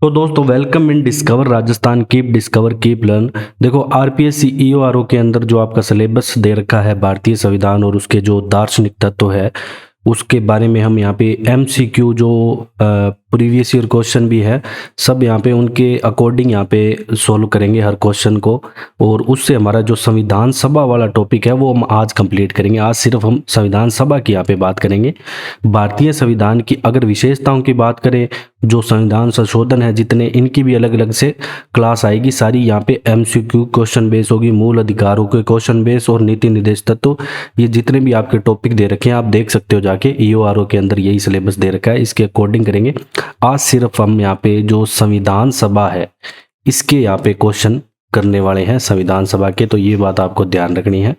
तो दोस्तों welcome in discover Rajasthan keep discover keep learn. देखो आरपीएससी ईओआरओ के अंदर जो आपका सिलेबस दे रखा है भारतीय संविधान और उसके जो दार्शनिक तत्व है उसके बारे में हम यहाँ पे एमसीक्यू जो प्रीवियस ईयर क्वेश्चन भी है सब यहाँ पे उनके अकॉर्डिंग यहाँ पे सॉल्व करेंगे हर क्वेश्चन को। और उससे हमारा जो संविधान सभा वाला टॉपिक है वो हम आज कंप्लीट करेंगे। आज सिर्फ हम संविधान सभा की यहाँ पे बात करेंगे। भारतीय संविधान की अगर विशेषताओं की बात करें, जो संविधान संशोधन है जितने, इनकी भी अलग अलग से क्लास आएगी। सारी यहाँ पे एमसीक्यू क्वेश्चन बेस होगी, मूल अधिकारों के क्वेश्चन बेस और नीति निर्देश तत्व, ये जितने भी आपके टॉपिक दे रखे हैं आप देख सकते हो जाके। ईओआरओ के अंदर यही सिलेबस दे रखा है, इसके अकॉर्डिंग करेंगे। आज सिर्फ हम यहाँ पे जो संविधान सभा है इसके यहाँ पे क्वेश्चन करने वाले हैं संविधान सभा के, तो ये बात आपको ध्यान रखनी है,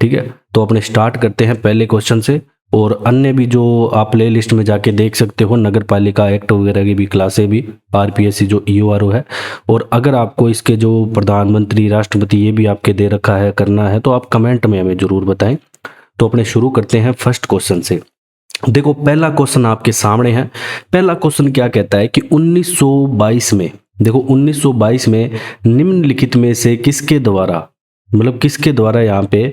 ठीक है। तो अपने स्टार्ट करते हैं पहले क्वेश्चन से। और अन्य भी जो आप प्ले लिस्ट में जाके देख सकते हो, नगर पालिका एक्ट वगैरह की भी क्लासें भी आरपीएससी जो ईओआरओ है। और अगर आपको इसके जो प्रधानमंत्री राष्ट्रपति ये भी आपके दे रखा है करना है तो आप कमेंट में हमें जरूर बताएं। तो अपने शुरू करते हैं फर्स्ट क्वेश्चन से। देखो पहला क्वेश्चन आपके सामने है। पहला क्वेश्चन क्या कहता है कि 1922 में, देखो 1922 में निम्नलिखित में से किसके द्वारा, मतलब किसके द्वारा यहाँ पे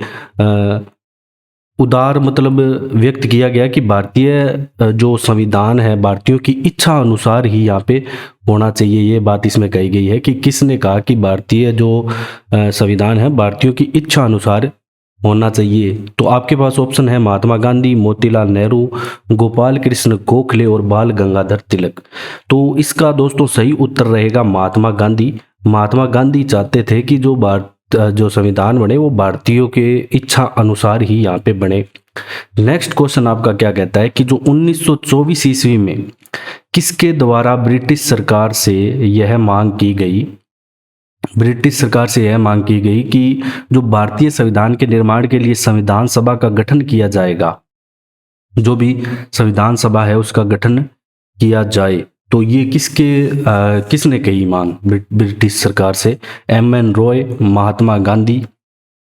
उदार मतलब व्यक्त किया गया कि भारतीय जो संविधान है भारतीयों की इच्छा अनुसार ही यहाँ पे होना चाहिए। ये बात इसमें कही गई है कि किसने कहा कि भारतीय जो संविधान है भारतीयों की इच्छा अनुसार होना चाहिए। तो आपके पास ऑप्शन है महात्मा गांधी, मोतीलाल नेहरू, गोपाल कृष्ण गोखले और बाल गंगाधर तिलक। तो इसका दोस्तों सही उत्तर रहेगा महात्मा गांधी। महात्मा गांधी चाहते थे कि जो संविधान बने वो भारतीयों के इच्छा अनुसार ही यहाँ पे बने। नेक्स्ट क्वेश्चन आपका क्या कहता है कि जो 1924 ईस्वी में किसके द्वारा ब्रिटिश सरकार से यह मांग की गई, ब्रिटिश सरकार से यह मांग की गई कि जो भारतीय संविधान के निर्माण के लिए संविधान सभा का गठन किया जाएगा, जो भी संविधान सभा है उसका गठन किया जाए। तो ये किसने कही मांग ब्रिटिश सरकार से? एम.एन. रॉय, महात्मा गांधी,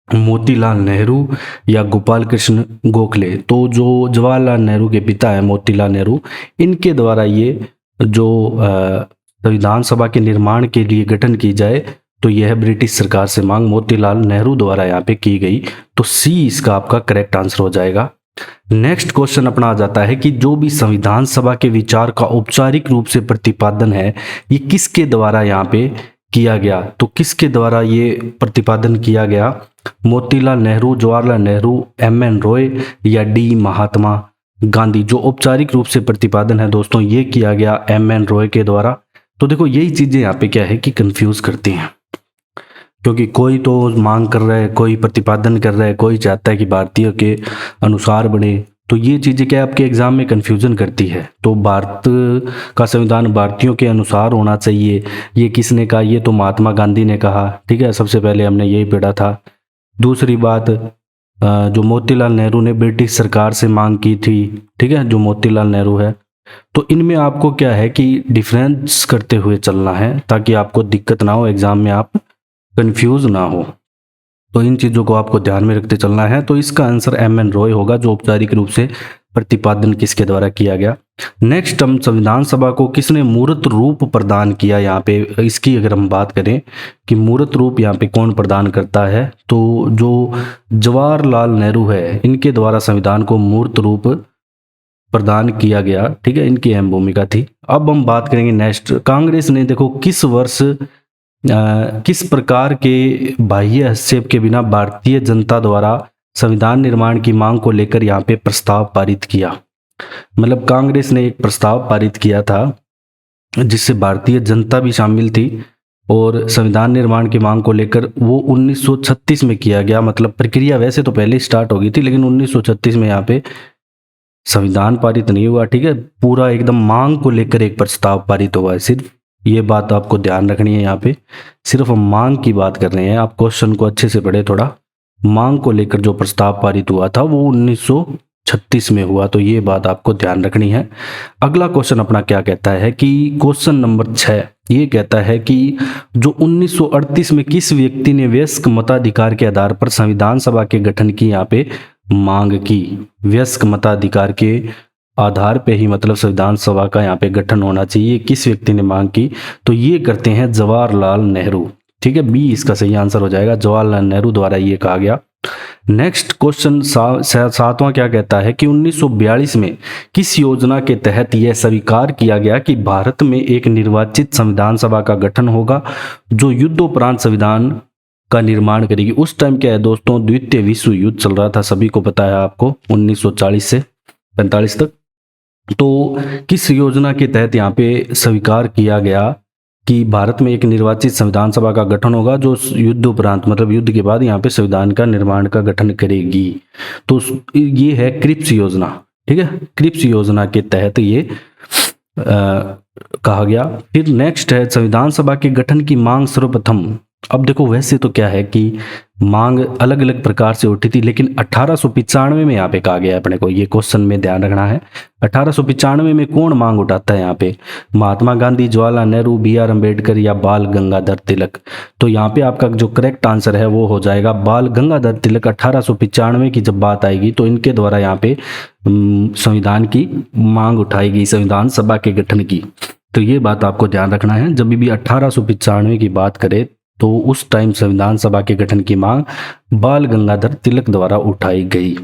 मोतीलाल नेहरू या गोपाल कृष्ण गोखले। तो जो जवाहरलाल नेहरू के पिता है मोतीलाल नेहरू, इनके द्वारा ये जो संविधान सभा के निर्माण के लिए गठन की जाए तो यह ब्रिटिश सरकार से मांग मोतीलाल नेहरू द्वारा यहाँ पे की गई। तो सी इसका आपका करेक्ट आंसर हो जाएगा। नेक्स्ट क्वेश्चन अपना आ जाता है कि जो भी संविधान सभा के विचार का औपचारिक रूप से प्रतिपादन है ये किसके द्वारा यहाँ पे किया गया? तो किसके द्वारा ये प्रतिपादन किया गया? मोतीलाल नेहरू, जवाहरलाल नेहरू, एम.एन. रॉय या डी महात्मा गांधी। जो औपचारिक रूप से प्रतिपादन है दोस्तों ये किया गया एम.एन. रॉय के द्वारा। तो देखो यही चीजें यहाँ पे क्या है कि कंफ्यूज करती हैं, क्योंकि कोई तो मांग कर रहा है, कोई प्रतिपादन कर रहा है, कोई चाहता है कि भारतीयों के अनुसार बने। तो ये चीज़ें क्या आपके एग्जाम में कन्फ्यूजन करती है। तो भारत का संविधान भारतीयों के अनुसार होना चाहिए, ये किसने कहा? ये तो महात्मा गांधी ने कहा, ठीक है। सबसे पहले हमने यही पढ़ा था। दूसरी बात, जो मोतीलाल नेहरू ने ब्रिटिश सरकार से मांग की थी, ठीक है, जो मोतीलाल नेहरू है। तो इनमें आपको क्या है कि डिफरेंस करते हुए चलना है ताकि आपको दिक्कत ना हो, एग्जाम में आप कंफ्यूज ना हो। तो इन चीज़ों को आपको ध्यान में रखते चलना है। तो इसका आंसर एम.एन. रॉय होगा, जो औपचारिक रूप से प्रतिपादन किसके द्वारा किया गया। नेक्स्ट, हम संविधान सभा को किसने मूर्त रूप प्रदान किया? यहाँ पे इसकी अगर हम बात करें कि मूर्त रूप यहाँ पे कौन प्रदान करता है, तो जो जवाहरलाल नेहरू है इनके द्वारा संविधान को मूर्त रूप प्रदान किया गया, ठीक है, इनकी अहम भूमिका थी। अब हम बात करेंगे नेक्स्ट, कांग्रेस ने देखो किस वर्ष किस प्रकार के बाह्य हस्तक्षेप के बिना भारतीय जनता द्वारा संविधान निर्माण की मांग को लेकर यहाँ पे प्रस्ताव पारित किया? मतलब कांग्रेस ने एक प्रस्ताव पारित किया था जिससे भारतीय जनता भी शामिल थी और संविधान निर्माण की मांग को लेकर वो 1936 में किया गया। मतलब प्रक्रिया वैसे तो पहले स्टार्ट हो गई थी लेकिन 1936 में यहाँ पे संविधान पारित नहीं हुआ, ठीक है। पूरा एकदम मांग को लेकर एक प्रस्ताव पारित हुआ है सिर्फ। ये बात आपको ध्यान रखनी है, यहाँ पे सिर्फ हम मांग की बात कर रहे हैं। आप क्वेश्चन को अच्छे से पढ़े थोड़ा। मांग को लेकर जो प्रस्ताव पारित हुआ था वो 1936 में हुआ, तो ये बात आपको ध्यान रखनी है। अगला क्वेश्चन अपना क्या कहता है कि क्वेश्चन नंबर 6 ये कहता है कि जो 1938 में किस व्यक्ति ने वयस्क मताधिकार के आधार पर संविधान सभा के गठन की यहाँ पे मांग की? वयस्क मताधिकार के आधार पे ही मतलब संविधान सभा का यहाँ पे गठन होना चाहिए, किस व्यक्ति ने मांग की? तो ये करते हैं जवाहरलाल नेहरू। ठीक है, बी इसका सही आंसर हो जाएगा, जवाहरलाल नेहरू द्वारा ये कहा गया। नेक्स्ट क्वेश्चन सातवां क्या कहता है कि 1942 में किस योजना के तहत यह स्वीकार किया गया कि भारत में एक निर्वाचित संविधान सभा का गठन होगा जो युद्धोपरांत संविधान का निर्माण करेगी? उस टाइम क्या है दोस्तों, द्वितीय विश्व युद्ध चल रहा था, सभी को पता है आपको, 1940 से 45 तक। तो किस योजना के तहत यहाँ पे स्वीकार किया गया कि भारत में एक निर्वाचित संविधान सभा का गठन होगा जो युद्ध उपरांत मतलब युद्ध के बाद यहाँ पे संविधान का निर्माण का गठन करेगी? तो ये है क्रिप्स योजना। ठीक है, क्रिप्स योजना के तहत ये कहा गया। फिर नेक्स्ट है संविधान सभा के गठन की मांग सर्वप्रथम। अब देखो वैसे तो क्या है कि मांग अलग अलग प्रकार से उठी थी, लेकिन 1895 में यहाँ पे कहा गया है अपने को, ये क्वेश्चन में ध्यान रखना है। 1895 में कौन मांग उठाता है यहाँ पे? महात्मा गांधी, जवाहरलाल नेहरू, बी आर अम्बेडकर या बाल गंगाधर तिलक? तो यहाँ पे आपका जो करेक्ट आंसर है वो हो जाएगा बाल गंगाधर तिलक। 1895 की जब बात आएगी तो इनके द्वारा यहाँ पे संविधान की मांग उठाई गई, संविधान सभा के गठन की। तो ये बात आपको ध्यान रखना है, जब भी 1895 की बात करें तो उस टाइम संविधान सभा के गठन की मांग बाल गंगाधर तिलक द्वारा उठाई गई।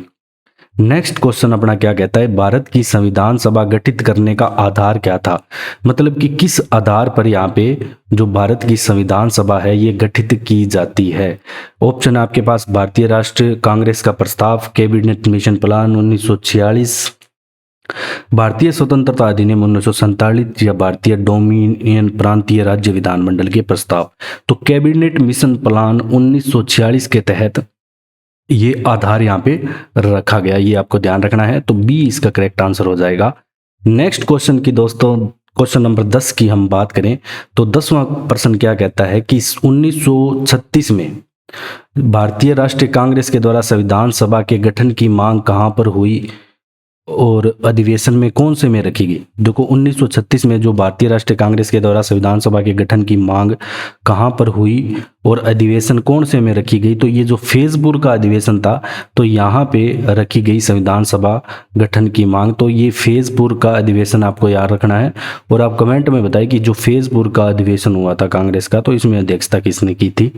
नेक्स्ट क्वेश्चन अपना क्या कहता है, भारत की संविधान सभा गठित करने का आधार क्या था? मतलब कि किस आधार पर यहाँ पे जो भारत की संविधान सभा है ये गठित की जाती है? ऑप्शन आपके पास भारतीय राष्ट्रीय कांग्रेस का प्रस्ताव, कैबिनेट मिशन प्लान 1946, भारतीय स्वतंत्रता अधिनियम 1947 या भारतीय डोमिनियन प्रांतीय राज्य विधानमंडल के प्रस्ताव। तो कैबिनेट मिशन प्लान 1946 के तहत ये आधार यहाँ पे रखा गया, ये आपको ध्यान रखना है। तो बी इसका करेक्ट आंसर हो जाएगा। नेक्स्ट क्वेश्चन की दोस्तों, क्वेश्चन नंबर 10 की हम बात करें तो 10वां प्रश्न क्या कहता है कि 1936 में भारतीय राष्ट्रीय कांग्रेस के द्वारा संविधान सभा के गठन की मांग कहां पर हुई और अधिवेशन में कौन से में रखी गई? देखो 1936 में जो भारतीय राष्ट्रीय कांग्रेस के द्वारा संविधान सभा के गठन की मांग कहां पर हुई और अधिवेशन कौन से में रखी गई? तो ये जो फेसबुक का अधिवेशन था तो यहाँ पे रखी गई संविधान सभा गठन की मांग। तो ये फेसबुक का अधिवेशन आपको याद रखना है और आप कमेंट में बताएं कि जो फेसबुक का अधिवेशन हुआ था कांग्रेस का तो इसमें अध्यक्षता किसने की थी।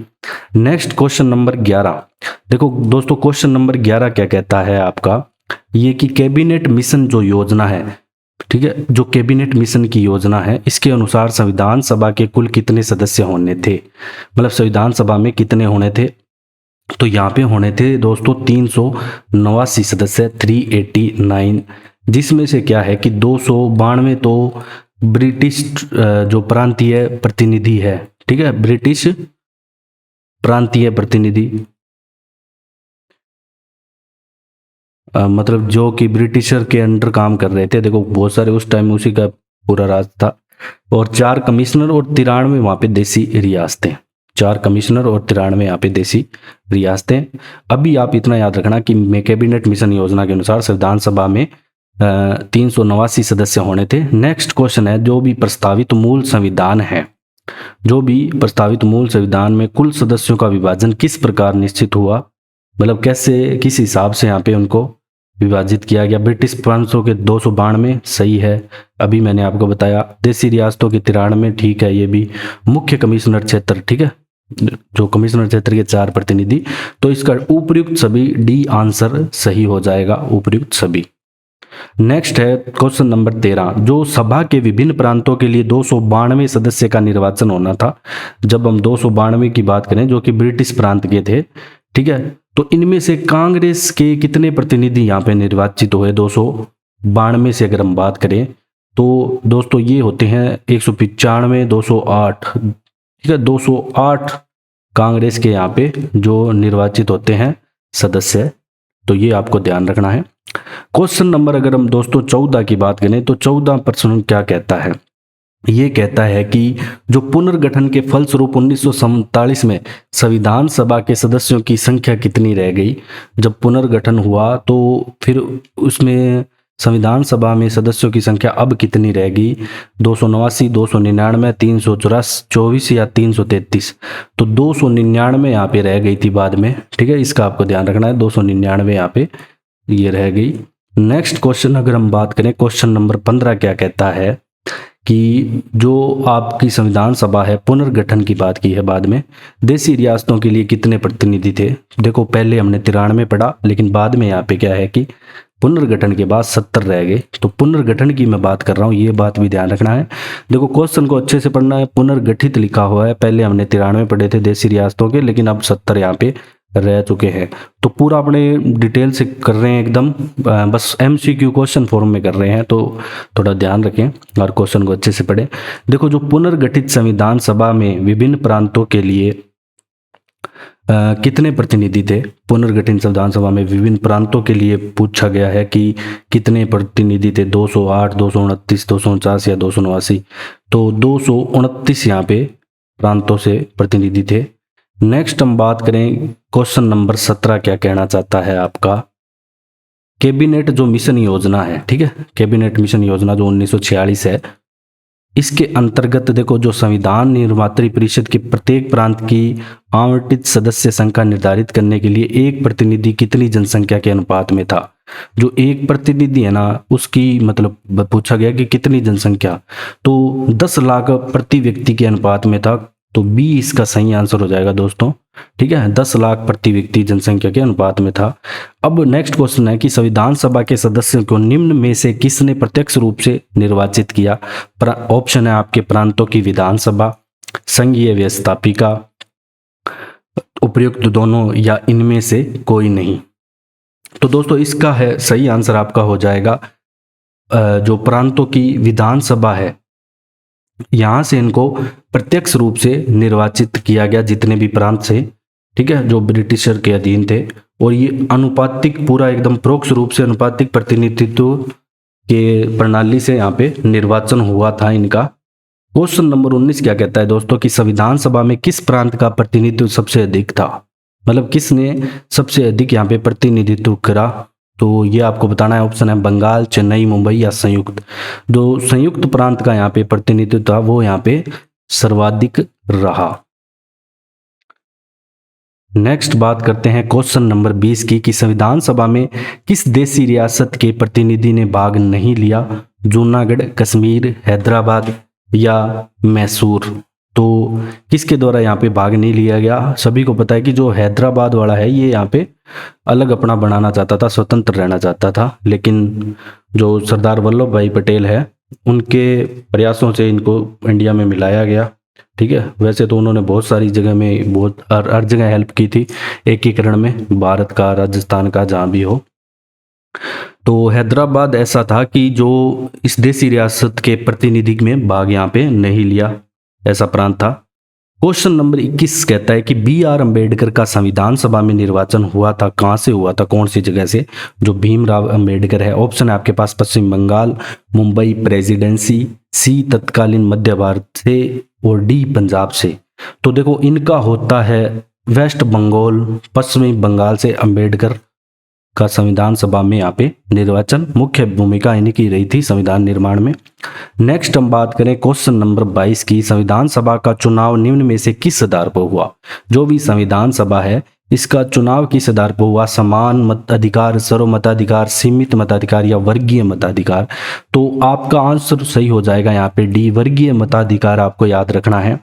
Next question number 11। देखो दोस्तों क्वेश्चन नंबर 11 क्या कहता है आपका, ये कि कैबिनेट मिशन जो योजना है, ठीक है, जो कैबिनेट मिशन की योजना है इसके अनुसार संविधान सभा के कुल कितने सदस्य होने थे? मतलब संविधान सभा में कितने होने थे? तो यहाँ पे होने थे दोस्तों 389 सदस्य, 389, जिसमें से क्या है कि 292 तो ब्रिटिश जो प्रांतीय प्रतिनिधि है, ठीक है, ब्रिटिश प्रांतीय प्रतिनिधि मतलब जो कि ब्रिटिशर के अंडर काम कर रहे थे। देखो बहुत सारे उस टाइम उसी का पूरा राज था। और 4 कमिश्नर और 93 वहाँ पे देसी रियासतें, 4 कमिश्नर और 93 यहाँ पे देसी रियासतें। अभी आप इतना याद रखना कि कैबिनेट मिशन योजना के अनुसार संविधान सभा में 389 सदस्य होने थे। नेक्स्ट क्वेश्चन है, जो भी प्रस्तावित मूल संविधान है, जो भी प्रस्तावित मूल संविधान में कुल सदस्यों का विभाजन किस प्रकार निश्चित हुआ? मतलब कैसे, किस हिसाब से यहाँ पे उनको विभाजित किया गया? ब्रिटिश 500 के 292 सही है, अभी मैंने आपको बताया। देसी रियासतों के 93 ठीक है, ये भी। मुख्य कमिश्नर क्षेत्र, ठीक है, जो कमिश्नर क्षेत्र के 4 प्रतिनिधि, तो इसका उपयुक्त सभी, डी आंसर सही हो जाएगा, उपयुक्त सभी। नेक्स्ट है क्वेश्चन नंबर 13, जो सभा के विभिन्न प्रांतों के लिए 292 सदस्य का निर्वाचन होना था। जब हम 292 की बात करें जो कि ब्रिटिश प्रांत के थे, ठीक है, तो इनमें से कांग्रेस के कितने प्रतिनिधि यहाँ पे निर्वाचित हुए? 292 से अगर हम बात करें तो दोस्तों ये होते हैं 195, 208, ठीक है, 208 कांग्रेस के यहाँ पे जो निर्वाचित होते हैं सदस्य। तो ये आपको ध्यान रखना है। क्वेश्चन नंबर अगर हम दोस्तों 14 की बात करें तो 14 प्रश्न क्या कहता है? ये कहता है कि जो पुनर्गठन के फलस्वरूप 1947 में संविधान सभा के सदस्यों की संख्या कितनी रह गई? जब पुनर्गठन हुआ तो फिर उसमें संविधान सभा में सदस्यों की संख्या अब कितनी रह गई? 289, 299, 324 या 333? तो 299 यहाँ पे रह गई थी बाद में, ठीक है, इसका आपको ध्यान रखना है। 299 यहाँ पे ये रह गई। नेक्स्ट क्वेश्चन अगर हम बात करें, क्वेश्चन नंबर 15 क्या कहता है कि जो आपकी संविधान सभा है, पुनर्गठन की बात की है बाद में, देसी रियासतों के लिए कितने प्रतिनिधि थे। देखो पहले हमने 93 पढ़ा, लेकिन बाद में यहाँ पे क्या है कि पुनर्गठन के बाद 70 रह गए। तो पुनर्गठन की मैं बात कर रहा हूँ, ये बात भी ध्यान रखना है। देखो क्वेश्चन को अच्छे से पढ़ना है। पुनर्गठित लिखा हुआ है, पहले हमने 93 पढ़े थे देसी रियासतों के, लेकिन अब 70 यहाँ पे रह चुके हैं। तो पूरा अपने डिटेल से कर रहे हैं एकदम, बस एमसीक्यू क्वेश्चन फॉर्म में कर रहे हैं, तो थोड़ा ध्यान रखें और क्वेश्चन को अच्छे से पढ़ें। देखो जो पुनर्गठित संविधान सभा में विभिन्न प्रांतों के लिए कितने प्रतिनिधि थे। पुनर्गठित संविधान सभा में विभिन्न प्रांतों के लिए पूछा गया है कि कितने प्रतिनिधि थे, 208, 229, 249 या 289। तो 229 यहाँ पे प्रांतों से प्रतिनिधि थे। नेक्स्ट हम बात करें, क्वेश्चन नंबर 17 क्या कहना चाहता है आपका, कैबिनेट जो मिशन योजना है, ठीक है, कैबिनेट मिशन योजना जो 1946 है, इसके अंतर्गत देखो जो संविधान निर्मात्री परिषद के प्रत्येक प्रांत की आवंटित सदस्य संख्या निर्धारित करने के लिए एक प्रतिनिधि कितनी जनसंख्या के अनुपात में था। जो एक प्रतिनिधि है ना, उसकी मतलब पूछा गया कि कितनी जनसंख्या, तो 10 लाख प्रति व्यक्ति के अनुपात में था। तो बी इसका सही आंसर हो जाएगा दोस्तों, ठीक है, 10 लाख प्रति व्यक्ति जनसंख्या के अनुपात में था। अब नेक्स्ट क्वेश्चन है कि संविधान सभा के सदस्यों को निम्न में से किसने प्रत्यक्ष रूप से निर्वाचित किया। ऑप्शन है आपके प्रांतों की विधानसभा, संघीय व्यवस्थापिका, उपयुक्त दोनों या इनमें से कोई नहीं। तो दोस्तों इसका है सही आंसर आपका हो जाएगा जो प्रांतों की विधानसभा है, यहां से इनको प्रत्यक्ष रूप से निर्वाचित किया गया, जितने भी प्रांत से, ठीक है, जो ब्रिटिशर के अधीन थे। और ये अनुपातिक, पूरा एकदम परोक्ष रूप से अनुपातिक प्रतिनिधित्व के प्रणाली से यहाँ पे निर्वाचन हुआ था इनका। क्वेश्चन नंबर 19 क्या कहता है दोस्तों कि संविधान सभा में किस प्रांत का प्रतिनिधित्व सबसे अधिक था, मतलब किसने सबसे अधिक यहाँ पे प्रतिनिधित्व करा। तो ये आपको बताना है। ऑप्शन है बंगाल, चेन्नई, मुंबई या संयुक्त। जो संयुक्त प्रांत का यहाँ पे प्रतिनिधित्व था वो यहाँ पे सर्वाधिक रहा। नेक्स्ट बात करते हैं क्वेश्चन नंबर 20 की कि संविधान सभा में किस देसी रियासत के प्रतिनिधि ने भाग नहीं लिया। जूनागढ़, कश्मीर, हैदराबाद या मैसूर। तो किसके द्वारा यहाँ पे भाग नहीं लिया गया। सभी को पता है कि जो हैदराबाद वाला है ये यहाँ पे अलग अपना बनाना चाहता था, स्वतंत्र रहना चाहता था, लेकिन जो सरदार वल्लभ भाई पटेल है उनके प्रयासों से इनको इंडिया में मिलाया गया, ठीक है। वैसे तो उन्होंने बहुत सारी जगह में, बहुत हर जगह हेल्प की थी एकीकरण में, भारत का, राजस्थान का, जहाँ भी हो। तो हैदराबाद ऐसा था कि जो इस देसी रियासत के प्रतिनिधि में भाग यहाँ पे नहीं लिया, ऐसा प्रांत था। क्वेश्चन नंबर 21 कहता है कि B.R. अम्बेडकर का संविधान सभा में निर्वाचन हुआ था, कहां से हुआ था, कौन सी जगह से। जो भीमराव अम्बेडकर है, ऑप्शन है आपके पास पश्चिम बंगाल, मुंबई प्रेसिडेंसी, सी तत्कालीन मध्य भारत से, और डी पंजाब से। तो देखो इनका होता है वेस्ट बंगाल, पश्चिमी बंगाल से अम्बेडकर का संविधान सभा में यहाँ पे निर्वाचन, मुख्य भूमिका इन्हीं की रही थी संविधान निर्माण में। नेक्स्ट हम बात करें क्वेश्चन नंबर 22 की, संविधान सभा का चुनाव निम्न में से किस आधार पर हुआ। जो भी संविधान सभा है इसका चुनाव किस आधार पर हुआ। समान मताधिकार, सर्वमताधिकार, सीमित मताधिकार या वर्गीय मताधिकार। तो आपका आंसर सही हो जाएगा यहाँ पे डी, वर्गीय मताधिकार आपको याद रखना है।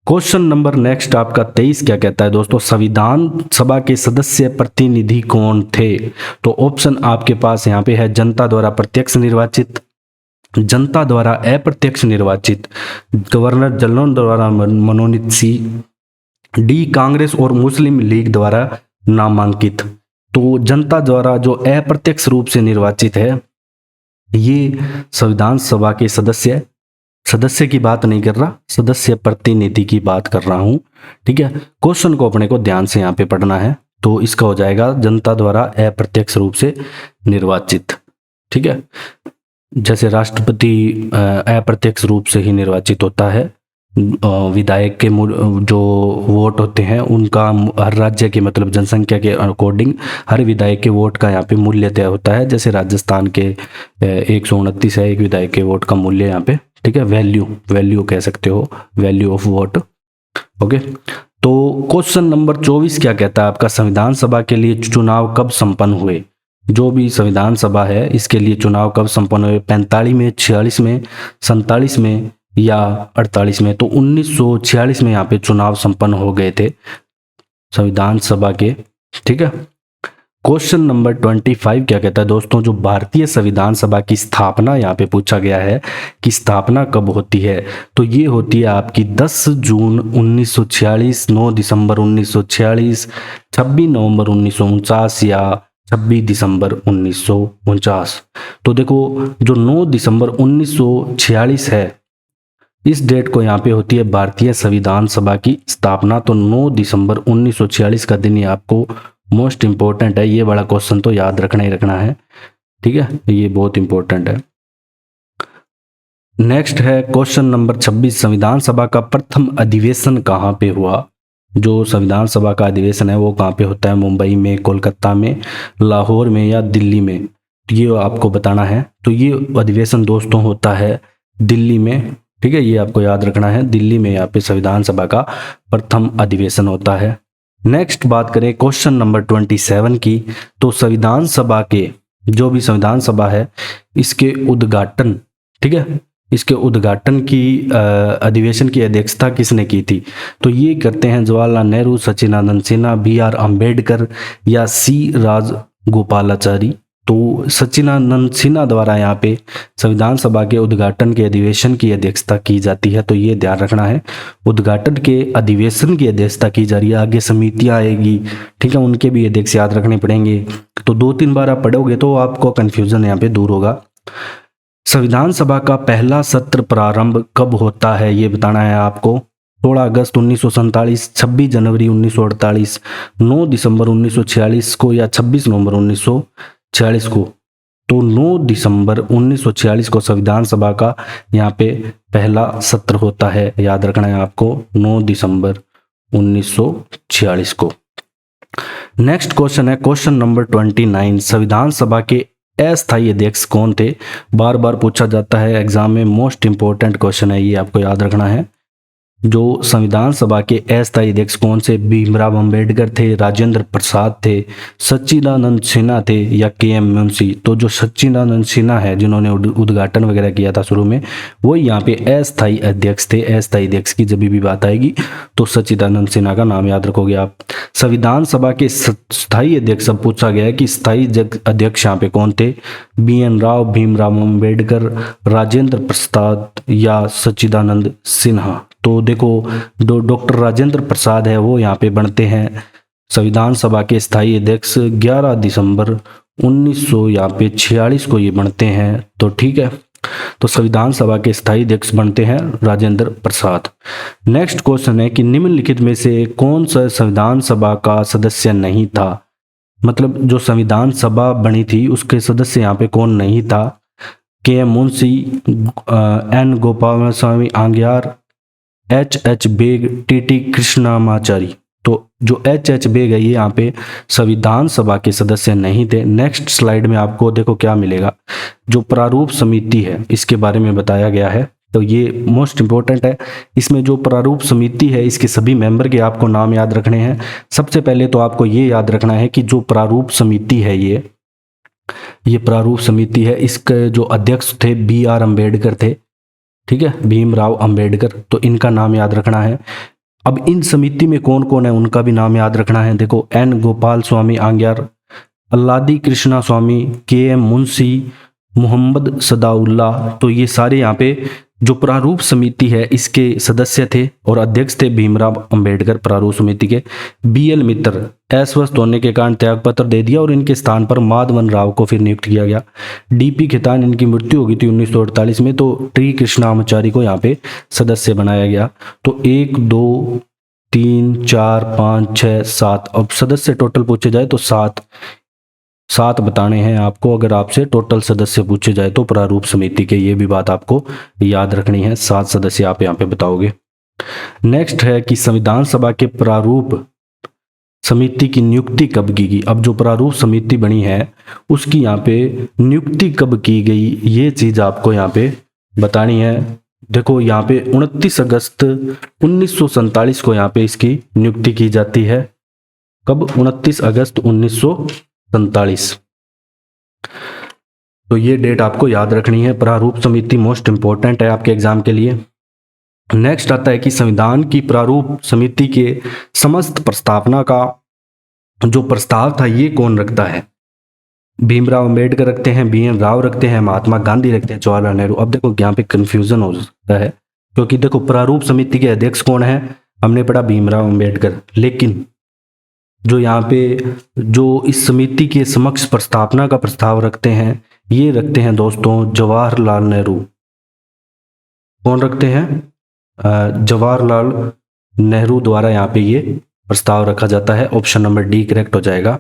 क्वेश्चन नंबर नेक्स्ट आपका 23 क्या कहता है दोस्तों, संविधान सभा के सदस्य प्रतिनिधि कौन थे। तो ऑप्शन आपके पास यहाँ पे है जनता द्वारा प्रत्यक्ष निर्वाचित, जनता द्वारा अप्रत्यक्ष निर्वाचित, गवर्नर जनरल द्वारा मनोनीत, सी, डी कांग्रेस और मुस्लिम लीग द्वारा नामांकित। तो जनता द्वारा जो अप्रत्यक्ष रूप से निर्वाचित है, ये संविधान सभा के सदस्य की बात नहीं कर रहा, सदस्य प्रतिनिधि की बात कर रहा हूं, ठीक है। क्वेश्चन को अपने को ध्यान से यहाँ पे पढ़ना है। तो इसका हो जाएगा जनता द्वारा अप्रत्यक्ष रूप से निर्वाचित, ठीक है। जैसे राष्ट्रपति अप्रत्यक्ष रूप से ही निर्वाचित होता है, विधायक के जो वोट होते हैं उनका हर राज्य के, मतलब जनसंख्या के अकॉर्डिंग हर विधायक के वोट का यहाँ पे मूल्य तय होता है। जैसे राजस्थान के 129 है एक विधायक के वोट का मूल्य यहाँ पे, ठीक है, वैल्यू कह सकते हो, वैल्यू ऑफ वोट, ओके। तो क्वेश्चन नंबर 24 क्या कहता है आपका, संविधान सभा के लिए चुनाव कब संपन्न हुए। जो भी संविधान सभा है इसके लिए चुनाव कब संपन्न हुए, 45 में, 46 में, 47 में या 48 में? तो 1946 में यहाँ पे चुनाव संपन्न हो गए थे संविधान सभा के। ठीक है। क्वेश्चन नंबर 25 क्या कहता है दोस्तों, जो भारतीय संविधान सभा की स्थापना यहाँ पे पूछा गया है कि स्थापना कब होती है, तो ये होती है आपकी 10 जून 1946, 9 दिसंबर 1946, 26 नवंबर 1949 या 26 दिसंबर 1949। तो देखो जो 9 दिसंबर 1946 है, इस डेट को यहाँ पे होती है भारतीय संविधान सभा की स्थापना। तो 9 दिसंबर 1946 का दिन ये आपको मोस्ट इंपॉर्टेंट है, ये बड़ा क्वेश्चन तो याद रखना ही रखना है। ठीक है, ये बहुत इंपॉर्टेंट है। नेक्स्ट है क्वेश्चन नंबर 26, संविधान सभा का प्रथम अधिवेशन कहाँ पे हुआ? जो संविधान सभा का अधिवेशन है वो कहाँ पे होता है? मुंबई में, कोलकाता में, लाहौर में या दिल्ली में? ये आपको बताना है। तो ये अधिवेशन दोस्तों होता है दिल्ली में। ठीक है, ये आपको याद रखना है, दिल्ली में यहाँ पे संविधान सभा का प्रथम अधिवेशन होता है। नेक्स्ट बात करें क्वेश्चन नंबर 27 की, तो संविधान सभा के जो भी संविधान सभा है इसके उद्घाटन, ठीक है, इसके उद्घाटन की अधिवेशन की अध्यक्षता किसने की थी? तो ये करते हैं जवाहरलाल नेहरू, सच्चिदानंद सिन्हा, BR अम्बेडकर या C राजगोपालाचारी। तो सच्चिदानंद सिन्हा द्वारा यहाँ पे संविधान सभा के उद्घाटन के अधिवेशन की अध्यक्षता की जाती है। तो ये ध्यान रखना है, उद्घाटन के अधिवेशन की अध्यक्षता की जा रही है। आगे समितियां आएगी, ठीक है, उनके भी अध्यक्ष याद रखने पड़ेंगे। तो 2-3 बार आप पढ़ोगे तो आपको कंफ्यूजन यहाँ पे दूर होगा। संविधान सभा का पहला सत्र प्रारंभ कब होता है ये बताना है आपको। 16 अगस्त 1947, 26 जनवरी 1948, 9 दिसंबर 1946 को या 26 नवंबर 1946 को। तो 9 दिसंबर 1946 को संविधान सभा का यहाँ पे पहला सत्र होता है, याद रखना है आपको, 9 दिसंबर 1946 को। नेक्स्ट क्वेश्चन है क्वेश्चन नंबर 29, संविधान सभा के अस्थायी अध्यक्ष कौन थे? बार बार पूछा जाता है एग्जाम में, मोस्ट इंपॉर्टेंट क्वेश्चन है, ये आपको याद रखना है। जो संविधान सभा के अस्थायी अध्यक्ष कौन से? भीमराव अंबेडकर थे, राजेंद्र प्रसाद थे, सच्चिदानंद सिन्हा थे या KM मुंशी? तो जो सच्चिदानंद सिन्हा है जिन्होंने उद्घाटन वगैरह किया था शुरू में, वो यहाँ पे अस्थायी अध्यक्ष थे। अस्थायी अध्यक्ष की जब भी बात आएगी तो सच्चिदानंद सिन्हा का नाम याद रखोगे आप। संविधान सभा के स्थायी अध्यक्ष अब पूछा गया है कि स्थायी अध्यक्ष यहाँ पे कौन थे? BN राव, भीमराव अंबेडकर, राजेंद्र प्रसाद या सच्चिदानंद सिन्हा? तो देखो जो डॉक्टर राजेंद्र प्रसाद है वो यहाँ पे बनते हैं संविधान सभा के स्थायी अध्यक्ष। 11 दिसंबर 1946 को ये बनते हैं। तो ठीक है, तो संविधान सभा के स्थायी अध्यक्ष बनते हैं राजेंद्र प्रसाद। नेक्स्ट क्वेश्चन है कि निम्नलिखित में से कौन सा संविधान सभा का सदस्य नहीं था? मतलब जो संविधान सभा बनी थी उसके सदस्य यहाँ पे कौन नहीं था? KM Munshi, N Gopal Swami आंग्यार, H bag, TT Krishnamachari. तो जो H बेग है ये यहाँ पे संविधान सभा के सदस्य नहीं थे। नेक्स्ट स्लाइड में आपको देखो क्या मिलेगा, जो प्रारूप समिति है इसके बारे में बताया गया है। तो ये मोस्ट इंपॉर्टेंट है। इसमें जो प्रारूप समिति है इसके सभी मेंबर के आपको नाम याद रखने हैं। सबसे पहले तो आपको ये याद रखना है कि जो प्रारूप समिति है ये प्रारूप समिति है, इसके जो अध्यक्ष थे BR अम्बेडकर थे, ठीक है, भीमराव अंबेडकर। तो इनका नाम याद रखना है। अब इन समिति में कौन कौन है उनका भी नाम याद रखना है। देखो N गोपाल स्वामी आंग्यार, अल्लादी कृष्णा स्वामी, KM मुंशी, मोहम्मद सदाउल्ला। तो ये सारे यहाँ पे जो प्रारूप समिति है इसके सदस्य थे और अध्यक्ष थे भीमराव अंबेडकर प्रारूप समिति के। BL मित्र अस्वस्थ होने के कारण त्यागपत्र दे दिया और इनके स्थान पर माधवन राव को फिर नियुक्त किया गया। DP खेतान, इनकी मृत्यु हो गई थी 1948 में, तो T कृष्णामाचारी को यहाँ पे सदस्य बनाया गया। तो 1 2 3 4 5 6 7, अब सदस्य टोटल पूछे जाए तो 7 बताने हैं आपको। अगर आपसे टोटल सदस्य पूछे जाए तो प्रारूप समिति के, ये भी बात आपको याद रखनी है, 7 सदस्य आप यहाँ पे बताओगे। नेक्स्ट है कि संविधान सभा के प्रारूप समिति की नियुक्ति कब की गई? अब जो प्रारूप समिति बनी है उसकी यहाँ पे नियुक्ति कब की गई ये चीज आपको यहाँ पे बतानी है। देखो यहाँ पे 29 अगस्त 1947 को यहाँ पे इसकी नियुक्ति की जाती है। कब? 29 अगस्त 1947। तो ये डेट आपको याद रखनी है। प्रारूप समिति मोस्ट इंपॉर्टेंट है आपके एग्जाम के लिए। नेक्स्ट आता है कि संविधान की प्रारूप समिति के समस्त प्रस्तावना का जो प्रस्ताव था ये कौन रखता है? भीमराव अंबेडकर रखते हैं, BN राव रखते हैं, महात्मा गांधी रखते हैं, जवाहरलाल नेहरू। अब देखो यहाँ पे कंफ्यूजन हो सकता है, क्योंकि देखो प्रारूप समिति के अध्यक्ष कौन है? हमने पढ़ा भीमराव अंबेडकर, लेकिन जो यहाँ पे जो इस समिति के समक्ष प्रस्तावना का प्रस्ताव रखते हैं ये रखते हैं दोस्तों जवाहरलाल नेहरू। कौन रखते हैं? जवाहरलाल नेहरू द्वारा यहाँ पे ये प्रस्ताव रखा जाता है। ऑप्शन नंबर डी करेक्ट हो जाएगा।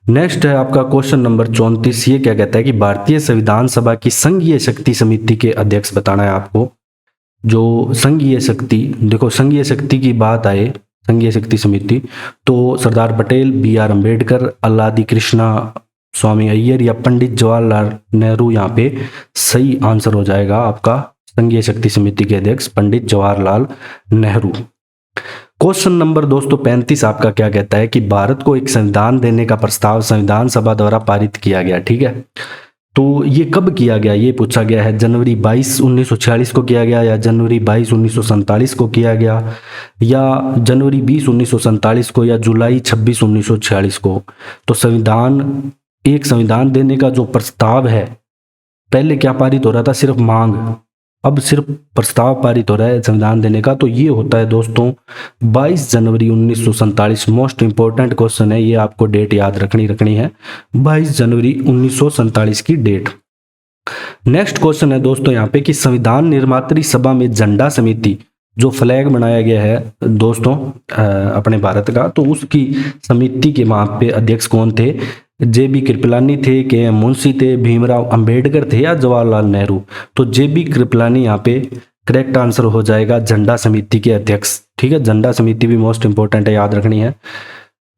नेक्स्ट है आपका क्वेश्चन नंबर 34। ये क्या कहता है कि भारतीय संविधान सभा की संघीय शक्ति समिति के अध्यक्ष बताना है आपको। जो संघीय शक्ति, देखो संघीय शक्ति की बात आए, संघीय शक्ति समिति, तो सरदार पटेल, BR अम्बेडकर, अल्लादी कृष्णा स्वामी अय्यर या पंडित जवाहरलाल नेहरू यहाँ पे सही आंसर हो जाएगा आपका। संघीय शक्ति समिति के अध्यक्ष पंडित जवाहरलाल नेहरू। क्वेश्चन नंबर दोस्तों 35 आपका क्या कहता है कि भारत को एक संविधान देने का प्रस्ताव संविधान सभा द्वारा पारित किया गया। ठीक है, तो ये कब किया गया ये पूछा गया है। जनवरी 22 1946 को किया गया, या जनवरी 22 1947 को किया गया, या जनवरी 20 1947 को, या जुलाई 26 1946 को। तो एक संविधान देने का जो प्रस्ताव है, पहले क्या पारित हो रहा था? सिर्फ मांग, अब सिर्फ प्रस्ताव पारित हो रहा है संविधान देने का। तो ये होता है दोस्तों 22 जनवरी 1947। मोस्ट इंपॉर्टेंट क्वेश्चन है ये, आपको डेट याद रखनी है, 22 जनवरी 1947 की डेट। नेक्स्ट क्वेश्चन है दोस्तों यहाँ पे कि संविधान निर्मात्री सभा में झंडा समिति, जो फ्लैग बनाया गया है दोस्तों अपने भारत का, तो उसकी समिति के वहां पे अध्यक्ष कौन थे? JB कृपलानी थे, KM मुंशी थे, भीमराव अंबेडकर थे, या जवाहरलाल नेहरू? तो JB कृपलानी यहाँ पे करेक्ट आंसर हो जाएगा, झंडा समिति के अध्यक्ष। ठीक है, झंडा समिति भी मोस्ट इंपॉर्टेंट है, याद रखनी है।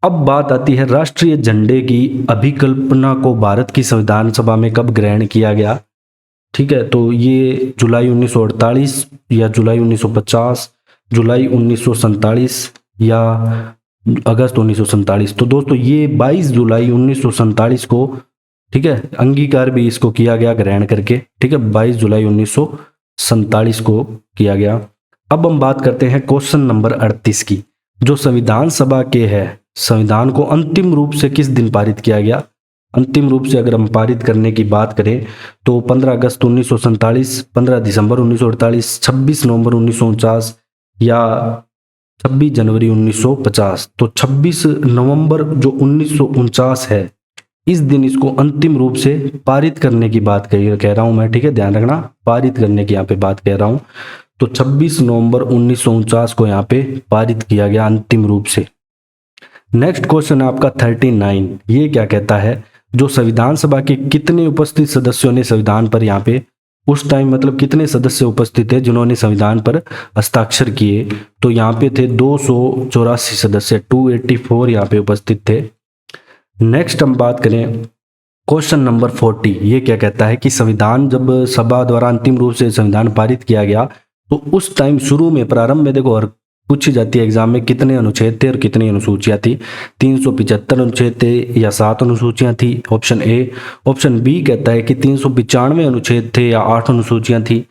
अब बात आती है राष्ट्रीय झंडे की अभिकल्पना को भारत की संविधान सभा में कब ग्रहण किया गया? ठीक है, तो ये जुलाई 1948 या जुलाई 1950, जुलाई 1947 या अगस्त 1947। तो दोस्तों ये 22 जुलाई 1947 को, ठीक है, अंगीकार भी इसको किया गया ग्रहण करके। ठीक है, 22 जुलाई 1947 को किया गया। अब हम बात करते हैं क्वेश्चन नंबर 38 की, जो संविधान सभा के है, संविधान को अंतिम रूप से किस दिन पारित किया गया? अंतिम रूप से अगर हम पारित करने की बात करें तो 15 अगस्त 1947, 15 दिसंबर 1948, 26 नवंबर 1949 या 26 जनवरी 1950। तो 26 नवंबर जो 1949 है, इस दिन इसको अंतिम रूप से पारित करने की बात कह रहा हूं मैं। ठीक है, ध्यान रखना, पारित करने की यहाँ पे बात कह रहा हूं। तो 26 नवंबर 1949 को यहाँ पे पारित किया गया अंतिम रूप से। नेक्स्ट क्वेश्चन है आपका 39। ये क्या कहता है, जो संविधान सभा के कितने उपस्थित सदस्यों ने संविधान पर यहाँ पे उस टाइम, मतलब कितने सदस्य उपस्थित थे जिन्होंने संविधान पर हस्ताक्षर किए? तो यहाँ पे थे 284 सदस्य, 284 यहाँ पे उपस्थित थे। नेक्स्ट हम बात करें क्वेश्चन नंबर 40। ये क्या कहता है कि संविधान जब सभा द्वारा अंतिम रूप से संविधान पारित किया गया तो उस टाइम शुरू में प्रारंभ में देखो और पूछी जाती है एग्जाम में, कितने अनुच्छेद थे और कितनी अनुसूचियां थी? 375 अनुच्छेद थे या 7 अनुसूचियां थी? Option A. ऑप्शन बी कहता है कि 395 अनुच्छेद थे या 8 अनुसूचियां थी?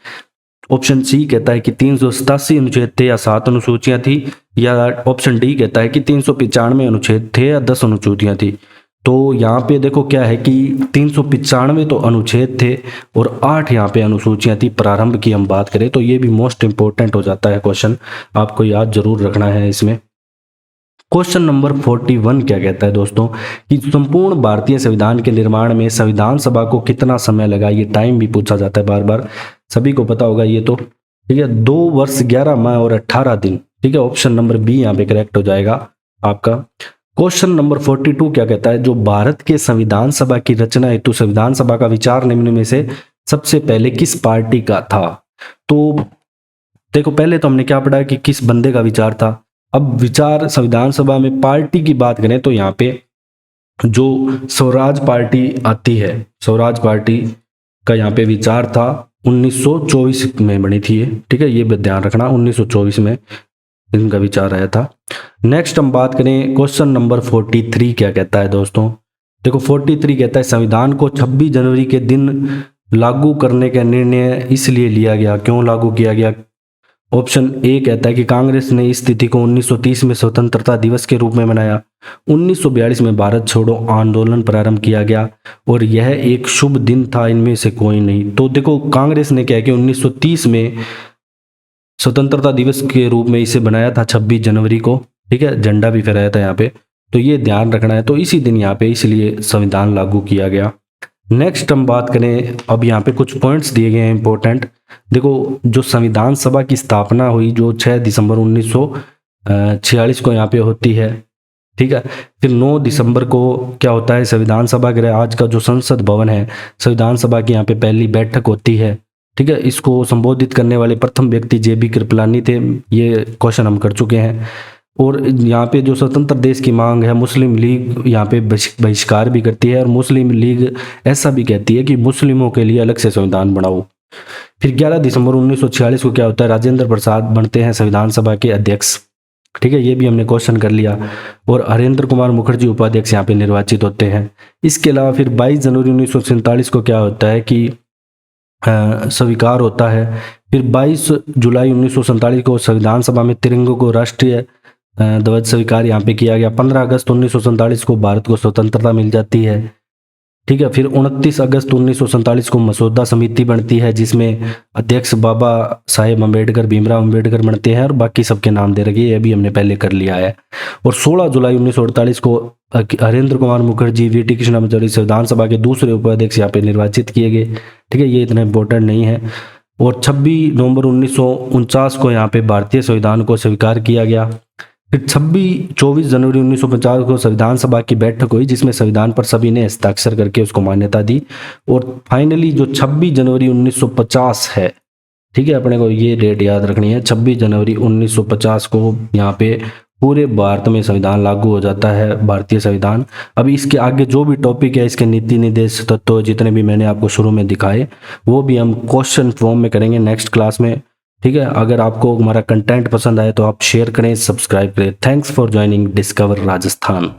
ऑप्शन सी कहता है कि 387 अनुच्छेद थे या 7 अनुसूचियां थी? या ऑप्शन डी कहता है कि 395 अनुच्छेद थे या 10 अनुसूचियां थी? तो यहाँ पे देखो क्या है कि 395 तो अनुच्छेद थे और 8 यहाँ पे अनुसूचियां थी। प्रारंभ की हम बात करें तो ये भी मोस्ट इंपॉर्टेंट हो जाता है क्वेश्चन, आपको याद जरूर रखना है इसमें। क्वेश्चन नंबर 41 क्या कहता है दोस्तों कि संपूर्ण भारतीय संविधान के निर्माण में संविधान सभा को कितना समय लगा? ये टाइम भी पूछा जाता है बार बार, सभी को पता होगा ये तो। ठीक है, 2 वर्ष 11 माह और 18 दिन। ठीक है, ऑप्शन नंबर बी यहाँ पे करेक्ट हो जाएगा आपका। क्वेश्चन नंबर 42 क्या कहता है, जो भारत के संविधान सभा की रचना हेतु संविधान सभा का विचार निम्न में से सबसे पहले किस पार्टी का था? तो देखो पहले तो हमने क्या पढ़ा कि किस बंदे का विचार था। अब विचार संविधान सभा में पार्टी की बात करें तो यहाँ पे जो स्वराज पार्टी आती है, स्वराज पार्टी का यहाँ पे विचार था 1924 में बनी थी ये। ठीक है, ये भी ध्यान रखना, 1924 में इनका विचार आया था। नेक्स्ट हम बात करें क्वेश्चन नंबर 43 क्या कहता है दोस्तों, देखो 43 कहता है संविधान को 26 जनवरी के दिन लागू करने का निर्णय इसलिए लिया गया, क्यों लागू किया गया। ऑप्शन ए कहता है कि कांग्रेस ने इस तिथि को 1930 में स्वतंत्रता दिवस के रूप में मनाया, 1942 में भारत छोड़ो आंदोलन प्रारंभ किया गया और यह एक शुभ दिन था, इनमें से कोई नहीं। तो देखो कांग्रेस ने क्या कि 1930 में स्वतंत्रता दिवस के रूप में इसे बनाया था 26 जनवरी को, ठीक है, झंडा भी फहराया था यहाँ पे, तो ये ध्यान रखना है। तो इसी दिन यहाँ पे इसलिए संविधान लागू किया गया। नेक्स्ट हम बात करें, अब यहाँ पे कुछ पॉइंट्स दिए गए हैं इंपॉर्टेंट। देखो जो संविधान सभा की स्थापना हुई जो 6 दिसंबर 1946 को यहाँ पे होती है, ठीक है। फिर 9 दिसंबर को क्या होता है, संविधान सभा गृह, आज का जो संसद भवन है, संविधान सभा की यहाँ पे पहली बैठक होती है, ठीक है। इसको संबोधित करने वाले प्रथम व्यक्ति JB कृपलानी थे, ये क्वेश्चन हम कर चुके हैं। और यहाँ पे जो स्वतंत्र देश की मांग है, मुस्लिम लीग यहाँ पे बहिष्कार भी करती है और मुस्लिम लीग ऐसा भी कहती है कि मुस्लिमों के लिए अलग से संविधान बनाओ। फिर 11 दिसंबर 1946 को क्या होता है, राजेंद्र प्रसाद बनते हैं संविधान सभा के अध्यक्ष, ठीक है, ये भी हमने क्वेश्चन कर लिया। और हरेंद्र कुमार मुखर्जी उपाध्यक्ष यहाँ पे निर्वाचित होते हैं। इसके अलावा फिर 22 जनवरी 1947 को क्या होता है कि स्वीकार होता है। फिर 22 जुलाई 1947 को संविधान सभा में तिरंगे को राष्ट्रीय ध्वज स्वीकार यहाँ पे किया गया। 15 अगस्त 1947 को भारत को स्वतंत्रता मिल जाती है, ठीक है। फिर 29 अगस्त 1947 को मसौदा समिति बनती है जिसमें अध्यक्ष बाबा साहेब अम्बेडकर, भीमराव अम्बेडकर बनते हैं और बाकी सबके नाम दे रखे, ये भी हमने पहले कर लिया है। और 16 जुलाई 1948 को हरेंद्र कुमार मुखर्जी, VT कृष्णामाचारी संविधान सभा के दूसरे उपाध्यक्ष यहाँ पे निर्वाचित किए गए, ठीक है, ये इतना इंपॉर्टेंट नहीं है। और 26 नवंबर 1949 को यहाँ पे भारतीय संविधान को स्वीकार किया गया। फिर 24 जनवरी 1950 को संविधान सभा की बैठक हुई जिसमें संविधान पर सभी ने हस्ताक्षर करके उसको मान्यता दी। और फाइनली जो 26 जनवरी 1950 है, ठीक है, अपने को ये डेट याद रखनी है, 26 जनवरी 1950 को यहाँ पे पूरे भारत में संविधान लागू हो जाता है, भारतीय संविधान। अभी इसके आगे जो भी टॉपिक है, इसके नीति निर्देश तत्व जितने भी मैंने आपको शुरू में दिखाए, वो भी हम क्वेश्चन फॉर्म में करेंगे नेक्स्ट क्लास में, ठीक है। अगर आपको हमारा कंटेंट पसंद आए तो आप शेयर करें, सब्सक्राइब करें। Thanks for joining discover Rajasthan.